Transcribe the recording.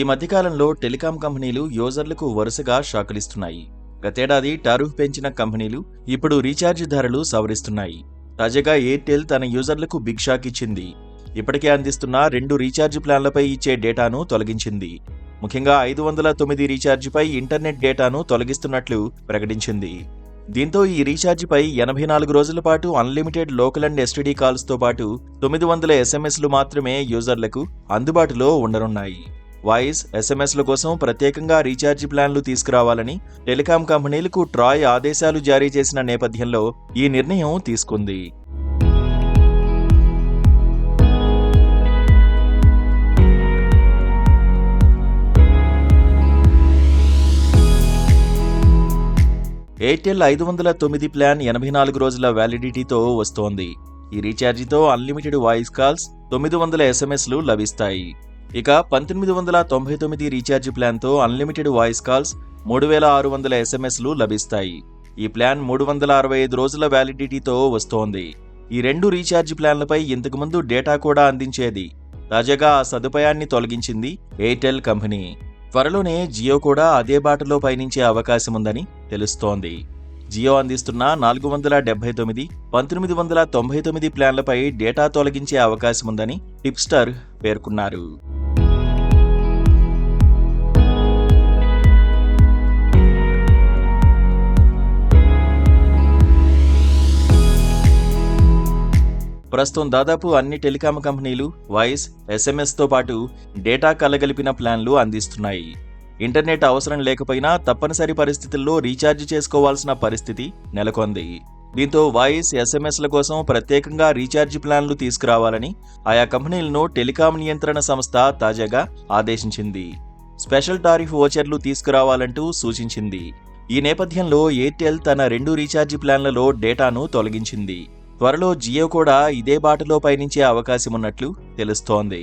మధ్యకాలంలో టెలికాం కంపెనీలు యూజర్లకు వరుసగా షాకులిస్తున్నాయి. గతేడాది టారిఫ్ పెంచిన కంపెనీలు ఇప్పుడు రీఛార్జ్ ధరలు సవరిస్తున్నాయి. తాజాగా ఎయిర్టెల్ తన యూజర్లకు బిగ్ షాక్ ఇచ్చింది. ఇప్పటికే అందిస్తున్న 2 రీఛార్జ్ ప్లాన్లపై ఇచ్చే డేటాను తొలగించింది. ముఖ్యంగా 509 రీఛార్జిపై ఇంటర్నెట్ డేటాను తొలగిస్తున్నట్లు ప్రకటించింది. దీంతో ఈ రీఛార్జిపై 84 రోజుల పాటు అన్లిమిటెడ్ లోకల్ అండ్ ఎస్టీడీ కాల్స్తో పాటు 900 ఎస్ఎంఎస్లు మాత్రమే యూజర్లకు అందుబాటులో ఉండనున్నాయి. వాయిస్, ఎస్ఎంఎస్ల కోసం ప్రత్యేకంగా రీఛార్జ్ ప్లాన్లు తీసుకురావాలని టెలికాం కంపెనీలకు ట్రాయ్ ఆదేశాలు జారీ చేసిన నేపథ్యంలో ఈ నిర్ణయం తీసుకుంది. ఎయిర్టెల్ 509 ప్లాన్ 84 రోజుల వ్యాలిడిటీతో వస్తోంది. ఈ రీఛార్జితో అన్లిమిటెడ్ వాయిస్ కాల్స్, 900 ఎస్ఎంఎస్లు లభిస్తాయి. ఇక 1999 రీఛార్జ్ ప్లాన్తో అన్లిమిటెడ్ వాయిస్ కాల్స్, 3600 ఎస్ఎంఎస్లు లభిస్తాయి. ఈ ప్లాన్ 365 రోజుల వ్యాలిడిటీతో వస్తోంది. ఈ 2 రీఛార్జ్ ప్లాన్లపై ఇంతకుముందు డేటా కూడా అందించేది. తాజాగా ఆ సదుపాయాన్ని తొలగించింది ఎయిర్టెల్ కంపెనీ. త్వరలోనే జియో కూడా అదే బాటలో పయనించే అవకాశముందని తెలుస్తోంది. జియో అందిస్తున్న 479, 1999 ప్లాన్లపై డేటా తొలగించే అవకాశముందని టిప్స్టర్ పేర్కొన్నారు. ప్రస్తుతం దాదాపు అన్ని టెలికాం కంపెనీలు వాయిస్, ఎస్ఎంఎస్తో పాటు డేటా కలగలిపిన ప్లాన్లు అందిస్తున్నాయి. ఇంటర్నెట్ అవసరం లేకపోయినా తప్పనిసరి పరిస్థితుల్లో రీఛార్జ్ చేసుకోవాల్సిన పరిస్థితి నెలకొంది. దీంతో వాయిస్, ఎస్ఎంఎస్ల కోసం ప్రత్యేకంగా రీఛార్జ్ ప్లాన్లు తీసుకురావాలని ఆయా కంపెనీలను టెలికాం నియంత్రణ సంస్థ తాజాగా ఆదేశించింది. స్పెషల్ టారిఫ్ వోచర్లు తీసుకురావాలంటూ సూచించింది. ఈ నేపథ్యంలో ఎయిర్టెల్ తన 2 రీఛార్జ్ ప్లాన్లలో డేటాను తొలగించింది. త్వరలో జియో కూడా ఇదే బాటలో పయనించే అవకాశమున్నట్లు తెలుస్తోంది.